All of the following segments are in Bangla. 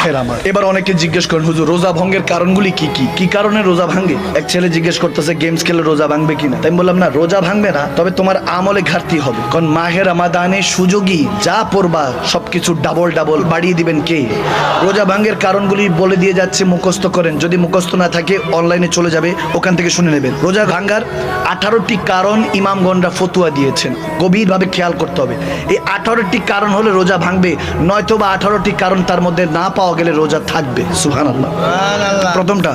ভাইয়ের আমার, এবার অনেকে জিজ্ঞেস করেন হুজুর রোজা ভঙ্গের কারণগুলি কি কি কি কারণে রোজা ভাঙে? এক ছেলে জিজ্ঞেস করতেছে গেমস খেলে রোজা ভাঙবে কিনা। তাই আমি বললাম না, রোজা ভাঙবে না, তবে তোমার আমলে ঘাটতি হবে। কারণ মাহে রমাদানের সুযোগী যা পড়বা সবকিছু ডাবল ডাবল বাড়িয়ে দিবেন কে? রোজা ভাঙের কারণগুলি বলে দিয়ে যাচ্ছে, মুখস্থ করেন। যদি মুখস্থ না থাকে অনলাইনে চলে যাবে, ওখান থেকে শুনে নেবেন। রোজা ভাঙার 18টি কারণ ইমামগণরা ফতুয়া দিয়েছেন, গভীরভাবে খেয়াল করতে হবে। এই 18টি কারণ হলে রোজা ভাঙবে, নয়তো বা 18টি কারণ তার মধ্যে না পাওয়া গেলে রোজা থাকবে। সুবহানাল্লাহ। প্রথমটা,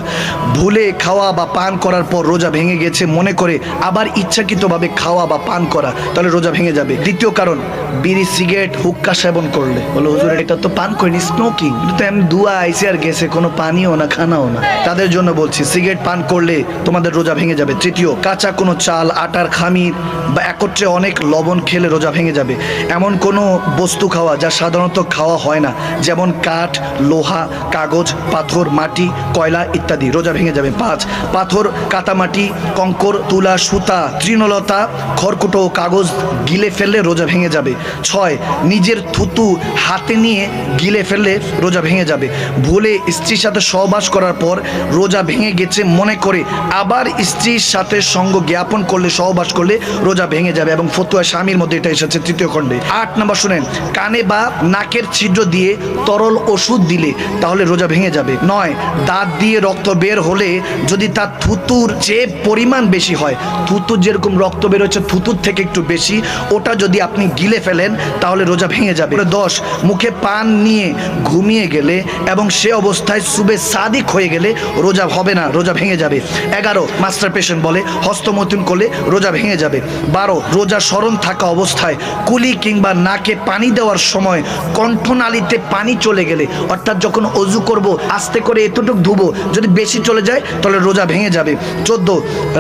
ভুলে খাওয়া বা পান করার পর রোজা ভেঙে গেছে মনে করে আবার ইচ্ছাকৃতভাবে খাওয়া বা পান করা, তাহলে রোজা ভেঙে যাবে। দ্বিতীয় কারণ, বিড়ি সিগারেট হুক্কা সেবন করলে। বলো হুজুর এটা তো পান করিনি, স্মোকিং। কিন্তু এমনি দুয়া আইসে আর গেছে, কোনো পানিও না খানাও না, তাদের জন্য বলছি সিগারেট পান করলে তোমাদের রোজা ভেঙে যাবে। তৃতীয়, কাঁচা কোনো চাল, আটার খামির বা একত্রে অনেক লবণ খেলে রোজা ভেঙে যাবে। এমন কোনো বস্তু খাওয়া যা সাধারণত খাওয়া হয় না, যেমন কাঠ, লোহা, কাগজ, পাথর, মাটি, কয়লা ইত্যাদি, রোজা ভেঙে যাবে। 5, পাথর, কাতামাটি, কঙ্কর, তুলা, সুতা, তৃণলতা, খড়কুটো ও কাগজ গিলে ফেললে রোজা ভেঙে যাবে। 6, নিজের থুতু হাতে নিয়ে গিলে ফেললে রোজা ভেঙে যাবে। ভুলে স্ত্রীর সাথে সহবাস করার পর রোজা ভেঙে গেছে মনে করে আবার স্ত্রীর সাথে সঙ্গ জ্ঞাপন করলে, সহবাস করলে রোজা ভেঙে যাবে। এবং ফতুয়া স্বামীর মধ্যে এটা এসেছে 3য় খণ্ডে। 8 নম্বর শুনেন, কানে বা নাকের ছিদ্র দিয়ে তরল ওষুধ দিলে তাহলে রোজা ভেঙে যাবে। 9, দাঁত দিয়ে রক্ত বের হলে যদি তার থুতুর যে পরিমাণ বেশি হয়, থুতুর যেরকম রক্ত বের হচ্ছে থুতুর থেকে একটু বেশি, ওটা যদি আপনি গিলে ফেলেন তাহলে রোজা ভেঙে যাবে। 10, মুখে পান নিয়ে ঘুমিয়ে গেলে এবং সে অবস্থায় সুবে সাদিক হয়ে গেলে রোজা হবে না, রোজা ভেঙে যাবে। 11, মাস্টার পেশেন্ট বলে হস্তমৈথুন করলে রোজা ভেঙে যাবে। 12, রোজা স্মরণ থাকা অবস্থায় কুলি কিংবা নাকে পানি দেওয়ার সময় কণ্ঠনালীতে পানি চলে গেলে, অর্থাৎ যখন অজু করব আস্তে করে এতটুক ধুবো, যদি বেশি চলে যায় তাহলে রোজা ভেঙে যাবে। 14,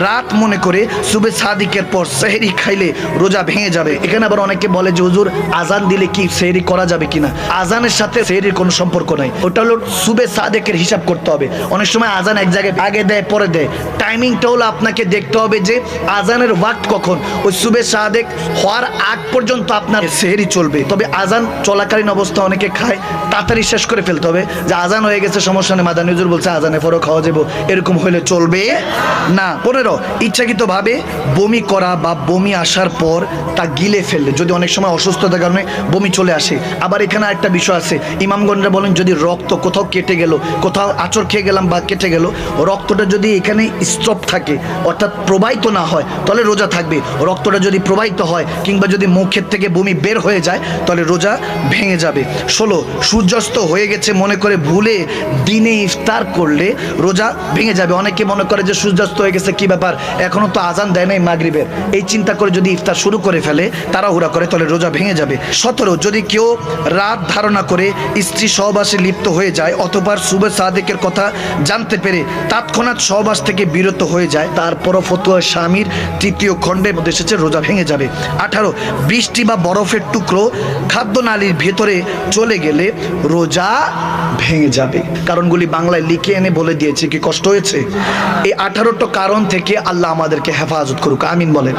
রাত মনে করে সুবে সাদিকের পর সেহরি খাইলে রোজা ভেঙে যাবে। এখানে আবার অনেকে বলে যে হুজুর আজান দিলে কি সেহরি করা যাবে কিনা? আজানের সাথে সেহরির কোনো সম্পর্ক নাই, ওটা হলো সুবে সাদেকের হিসাব করতে হবে। অনেক সময় আজান এক জায়গায় আগে দেয় পরে দেয়, টাইমিংটা হলো আপনাকে দেখতে হবে যে আজানের ওয়াক্ত কখন। ওই সুবে সাদেক হওয়ার আগ পর্যন্ত আপনার সেহরি চলবে। তবে আজান চলাকালীন অবস্থা অনেকে খায়, তাড়াতাড়ি শেষ করে ফেলতে হবে। যে আজান হয়ে গেছে সমস্যা নেই, মাদানী হুজুর বলছে আজানে পরও খাওয়া যাবো, এরকম হলে চলবে না। 15, ইচ্ছাকৃতভাবে বমি করা বা বমি আসার পর তা গিলে ফেললে, যদি অনেক সময় অসুস্থতার কারণে বমি চলে আসে। আবার এখানে একটা বিষয় আছে, ইমামগণরা বলেন যদি রক্ত কোথাও কেটে গেল, কোথাও আঁচড় খেয়ে গেলাম বা কেটে গেল, রক্তটা যদি এখানে স্টপ থাকে অর্থাৎ প্রবাহিত না হয় তাহলে রোজা থাকবে। রক্তটা যদি প্রবাহিত হয় কিংবা যদি মুখের থেকে বমি বের হয়ে যায় তাহলে রোজা ভেঙে যাবে। 16, সূর্যাস্ত হয়ে গেছে মনে করে ভুলে দিনে ইফতার করলে রোজা ভেঙে যাবে। অনেকে মনে করে যে সূর্যাস্ত হয়ে গেছে কি ব্যাপার, এখনো তো আজান দেয় নাই মাগরিবের, এই চিন্তা করে যদি ইফতার শুরু করে ফেলে, তাড়াহুড়া করে, তাহলে রোজা ভেঙে যাবে। 17, যদি কেউ রাত ধারণা করে স্ত্রী সহবাসে লিপ্ত হয়ে যায় অথবা সুবে সাদেকের কথা জানতে পেরে তৎক্ষণাৎ সহবাস থেকে বিরত হয়ে যায়, তারপরও ফতুয়া স্বামীর 3য় খণ্ডের মধ্যে এসেছে রোজা ভেঙে যাবে। 18, বৃষ্টি বা বরফের টুকরো খাদ্যনালীর ভেতরে চলে গেলে রোজা ভেঙে যাবে। কারণগুলি বাংলায় লিখে এনে বলে দিয়েছে, কি কষ্ট হয়েছে? এই 18টা কারণ থেকে আল্লাহ আমাদেরকে হেফাজত করুক, আমিন বলেন।